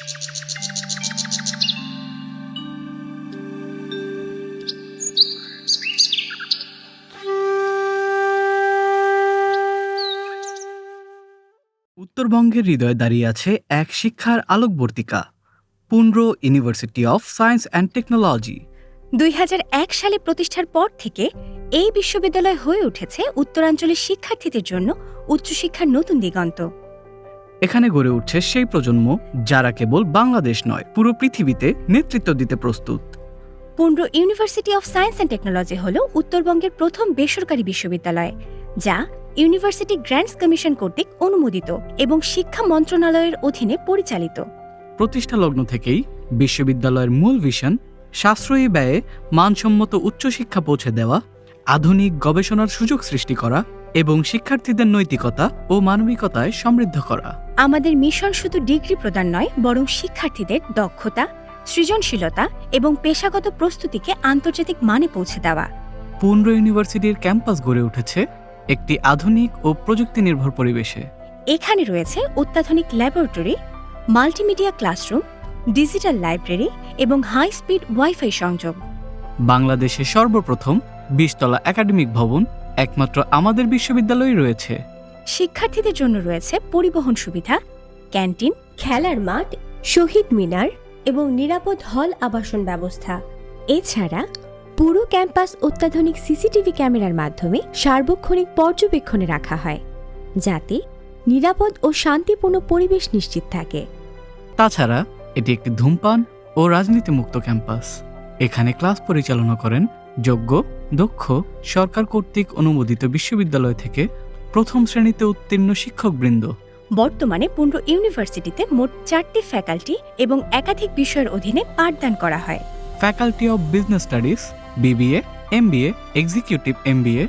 উত্তরবঙ্গের হৃদয়ে দাঁড়িয়ে আছে এক শিক্ষার আলোকবর্তিকা, Pundra University of Science and Technology. ২০০১ সালে প্রতিষ্ঠার পর থেকে এই বিশ্ববিদ্যালয় হয়ে উঠেছে উত্তরাঞ্চলের শিক্ষার্থীদের জন্য উচ্চশিক্ষার নতুন দিগন্ত। এখানে গড়ে উঠছে সেই প্রজন্ম যারা কেবল বাংলাদেশ নয়, পুরো পৃথিবীতে নেতৃত্ব দিতে প্রস্তুত। Pundra University of Science and technology হল উত্তরবঙ্গের প্রথম বেসরকারি বিশ্ববিদ্যালয়, যা ইউনিভার্সিটি গ্র্যান্টস কমিশন কর্তৃক অনুমোদিত এবং শিক্ষা মন্ত্রণালয়ের অধীনে পরিচালিত। প্রতিষ্ঠা লগ্ন থেকেই বিশ্ববিদ্যালয়ের মূল ভিশন সাশ্রয়ী ব্যয়ে মানসম্মত উচ্চশিক্ষা পৌঁছে দেওয়া, আধুনিক গবেষণার সুযোগ সৃষ্টি করা এবং শিক্ষার্থীদের নৈতিকতা ও মানবিকতায় সমৃদ্ধ করা। আমাদের মিশন শুধু ডিগ্রি প্রদান নয়, বরং শিক্ষার্থীদের দক্ষতা, সৃজনশীলতা এবং পেশাগত প্রস্তুতিকে আন্তর্জাতিক মানে পৌঁছে দেওয়া। পুন্ড্র ইউনিভার্সিটির ক্যাম্পাস গড়ে উঠেছে একটি আধুনিক ও প্রযুক্তি নির্ভর পরিবেশে। এখানে রয়েছে অত্যাধুনিক laboratory, multimedia classroom, digital library এবং হাই স্পিড ওয়াইফাই সংযোগ। বাংলাদেশের সর্বপ্রথম ২০ তলা একাডেমিক ভবন একমাত্র আমাদের বিশ্ববিদ্যালয়ে রয়েছে। শিক্ষার্থীদের জন্য রয়েছে পরিবহন সুবিধা, ক্যান্টিন, খেলার মাঠ, শহীদ মিনার এবং নিরাপদ হল আবাসন ব্যবস্থা। এছাড়া পুরো ক্যাম্পাস অত্যাধুনিক সিসিটিভি ক্যামেরার মাধ্যমে সার্বক্ষণিক পর্যবেক্ষণে রাখা হয়, যাতে নিরাপদ ও শান্তিপূর্ণ পরিবেশ নিশ্চিত থাকে। তাছাড়া এটি একটি ধূমপান ও রাজনীতিমুক্ত ক্যাম্পাস। এখানে ক্লাস পরিচালনা করেন যোগ্য, দক্ষ, সরকার কর্তৃক অনুমোদিত বিশ্ববিদ্যালয় থেকে প্রথম শ্রেণীতে উত্তীর্ণ শিক্ষকবৃন্দ। বর্তমানে পুন্ড্র ইউনিভার্সিটিতে মোট 4টি ফ্যাকাল্টি এবং একাধিক বিষয়ের অধীনে পাঠদান করা হয়। Faculty of Business Studies, BBA, MBA, Executive MBA,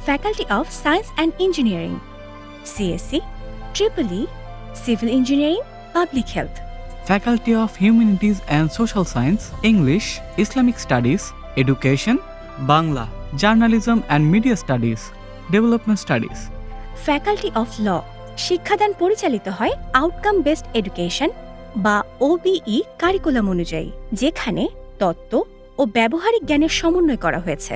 Faculty of Science and Engineering, CSC, triple E, civil engineering, public health, faculty of humanities and social science, English, Islamic studies, education, Bangla, journalism and media studies, development studies, faculty of law. শিক্ষাদান পরিচালিত হয় outcome based education বা OBE curriculum অনুযায়ী, যেখানে তত্ত্ব ও ব্যবহারিক জ্ঞানের সমন্বয় করা হয়েছে।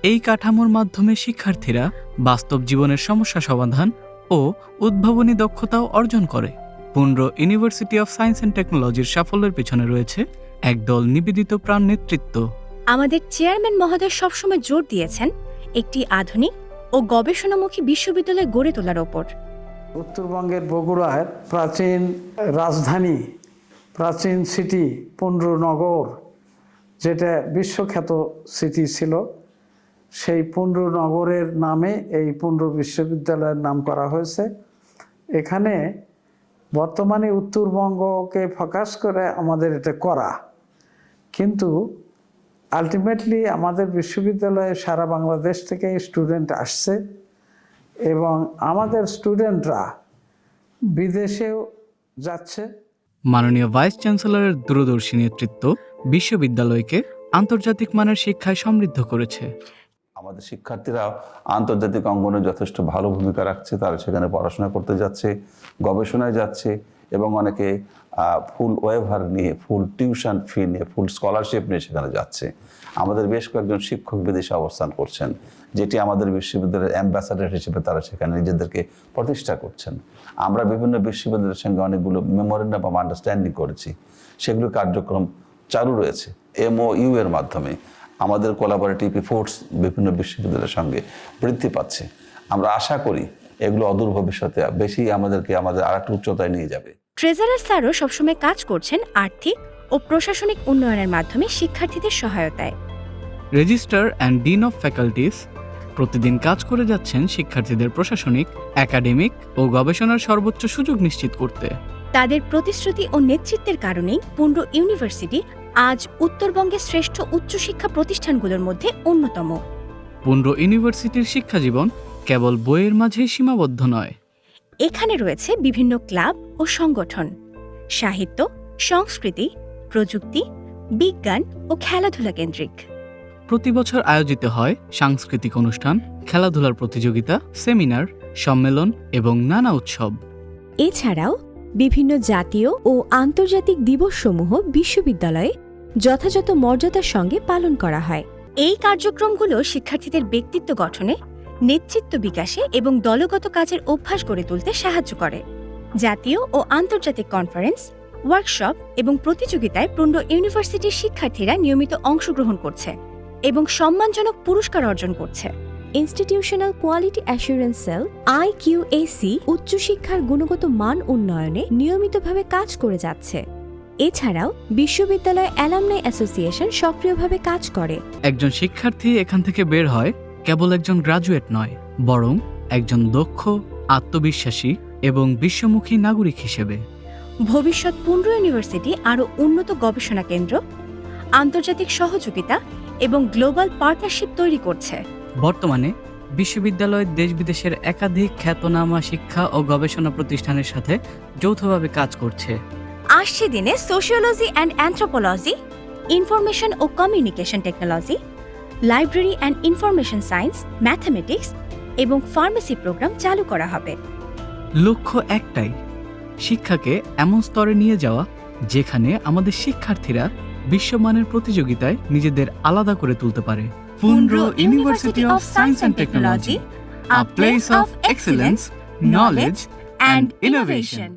এই কাঠামোর মাধ্যমে শিক্ষার্থীরা বাস্তব জীবনের সমস্যা সমাধান ও উদ্ভাবনী দক্ষতাও অর্জন করে। Pundra University of Science and টেকনোলজির সাফল্যের পেছনে রয়েছে একদল নিবেদিত প্রাণ নেতৃত্ব। আমাদের চেয়ারম্যান মহোদয় সবসময় জোর দিয়েছেন একটি আধুনিক ও গবেষণামুখী বিশ্ববিদ্যালয় গড়ে তোলার ওপর। উত্তরবঙ্গের বগুড়ার প্রাচীন রাজধানী, প্রাচীন সিটি পুন্ড্র নগর, যেটা বিশ্বখ্যাত সিটি ছিল, সেই পুন্ড্র নগরের নামে এই পুন্ড্র বিশ্ববিদ্যালয়ের নাম করা হয়েছে। এখানে বর্তমানে উত্তরবঙ্গকে ফোকাস করে আমাদের এটা করা, কিন্তু আলটিমেটলি আমাদের বিশ্ববিদ্যালয়ে সারা বাংলাদেশ থেকে স্টুডেন্ট আসছে এবং আমাদের স্টুডেন্টরা বিদেশেও যাচ্ছে। মাননীয় ভাইস চ্যান্সেলরের দূরদর্শী নেতৃত্ব বিশ্ববিদ্যালয়কে আন্তর্জাতিক মানের শিক্ষায় সমৃদ্ধ করেছে। আমাদের শিক্ষার্থীরা আন্তর্জাতিক অঙ্গনে যথেষ্ট ভালো ভূমিকা রাখছে। তারা সেখানে পড়াশোনা করতে যাচ্ছে, গবেষণায় যাচ্ছে এবং অনেকে ফুল ওয়েভার নিয়ে, ফুল টিউশন ফি নিয়ে, ফুল স্কলারশিপ নিয়ে সেখানে যাচ্ছে। আমাদের বেশ কয়েকজন শিক্ষক বিদেশে অবস্থান করছেন, যেটি আমাদের বিশ্ববিদ্যালয়ের অ্যাম্বাসাডার হিসেবে তারা সেখানে নিজেদেরকে প্রতিষ্ঠা করছেন। আমরা বিভিন্ন বিশ্ববিদ্যালয়ের সঙ্গে অনেকগুলো মেমোরেন্ডাম অফ আন্ডারস্ট্যান্ডিং করেছি, সেগুলো কার্যক্রম চালু রয়েছে। MOU এর মাধ্যমে আমাদের কোলাবোরেটিভ এফোর্টস বিভিন্ন বিশ্ববিদ্যালয়ের সঙ্গে বৃদ্ধি পাচ্ছে। আমরা আশা করি এগুলো অদূর ভবিষ্যতে বেশি আমাদেরকে আর একটু উচ্চতায় নিয়ে যাবে। ট্রেজারার স্যারও সবসময় কাজ করছেন আর্থিক ও প্রশাসনিক উন্নয়নের মাধ্যমে শিক্ষার্থীদের সহায়তায়। Registrar and dean of faculties প্রতিদিন কাজ করে যাচ্ছেন শিক্ষার্থীদের প্রশাসনিক, একাডেমিক ও গবেষণার সর্বোচ্চ সুযোগ নিশ্চিত করতে। তাদের প্রতিশ্রুতি ও নেতৃত্বের কারণেই পুন্ড্র ইউনিভার্সিটি আজ উত্তরবঙ্গের শ্রেষ্ঠ উচ্চশিক্ষা প্রতিষ্ঠানগুলোর মধ্যে অন্যতম। পুন্ড্র ইউনিভার্সিটির শিক্ষাজীবন কেবল বইয়ের মাঝেই সীমাবদ্ধ নয়। এখানে রয়েছে বিভিন্ন ক্লাব ও সংগঠন, সাহিত্য, সংস্কৃতি, প্রযুক্তি, বিজ্ঞান ও খেলাধুলা কেন্দ্রিক। প্রতি বছর আয়োজিত হয় সাংস্কৃতিক অনুষ্ঠান, খেলাধুলার প্রতিযোগিতা, সেমিনার, সম্মেলন এবং নানা উৎসব। এছাড়াও বিভিন্ন জাতীয় ও আন্তর্জাতিক দিবসসমূহ বিশ্ববিদ্যালয়ে যথাযথ মর্যাদার সঙ্গে পালন করা হয়। এই কার্যক্রমগুলো শিক্ষার্থীদের ব্যক্তিত্ব গঠনে, নেতৃত্ব বিকাশে এবং দলগত কাজের অভ্যাস গড়ে তুলতে সাহায্য করে। জাতীয় ও আন্তর্জাতিক কনফারেন্স, ওয়ার্কশপ এবং প্রতিযোগিতায় পুন্ড্র ইউনিভার্সিটির শিক্ষার্থীরা নিয়মিত অংশগ্রহণ করছে এবং সম্মানজনক পুরস্কার অর্জন করছে। Institutional quality assurance sell IQAC উচ্চশিক্ষার গুণগত মান উন্নয়নে নিয়মিতভাবে কাজ করে যাচ্ছে। এছাড়াও বিশ্ববিদ্যালয় অ্যালামনাই অ্যাসোসিয়েশন সক্রিয়ভাবে কাজ করে। একজন শিক্ষার্থী এখান থেকে বের হয় কেবল একজন গ্রাজুয়েট নয়, বরং একজন দক্ষ, আত্মবিশ্বাসী এবং বিশ্বমুখী নাগরিক হিসেবে। ভবিষ্যৎ পুন্ড্র ইউনিভার্সিটি আরও উন্নত গবেষণা কেন্দ্র, আন্তর্জাতিক সহযোগিতা এবং গ্লোবাল পার্টনারশিপ তৈরি করছে। বর্তমানে বিশ্ববিদ্যালয় দেশ বিদেশের একাধিক খ্যাতনামা শিক্ষা ও গবেষণা প্রতিষ্ঠানের সাথে যৌথভাবে কাজ করছে। আসছে দিনে সোশিওলজি অ্যান্ড অ্যানথ্রোপোলজি, ইনফরমেশন ও communication technology, library and information science, mathematics এবং ফার্মেসি প্রোগ্রাম চালু করা হবে। লক্ষ্য একটাই, শিক্ষাকে এমন স্তরে নিয়ে যাওয়া যেখানে আমাদের শিক্ষার্থীরা বিশ্বমানের প্রতিযোগিতায় নিজেদের আলাদা করে তুলতে পারে। Pundra University of Science and technology, a place of excellence, knowledge and innovation.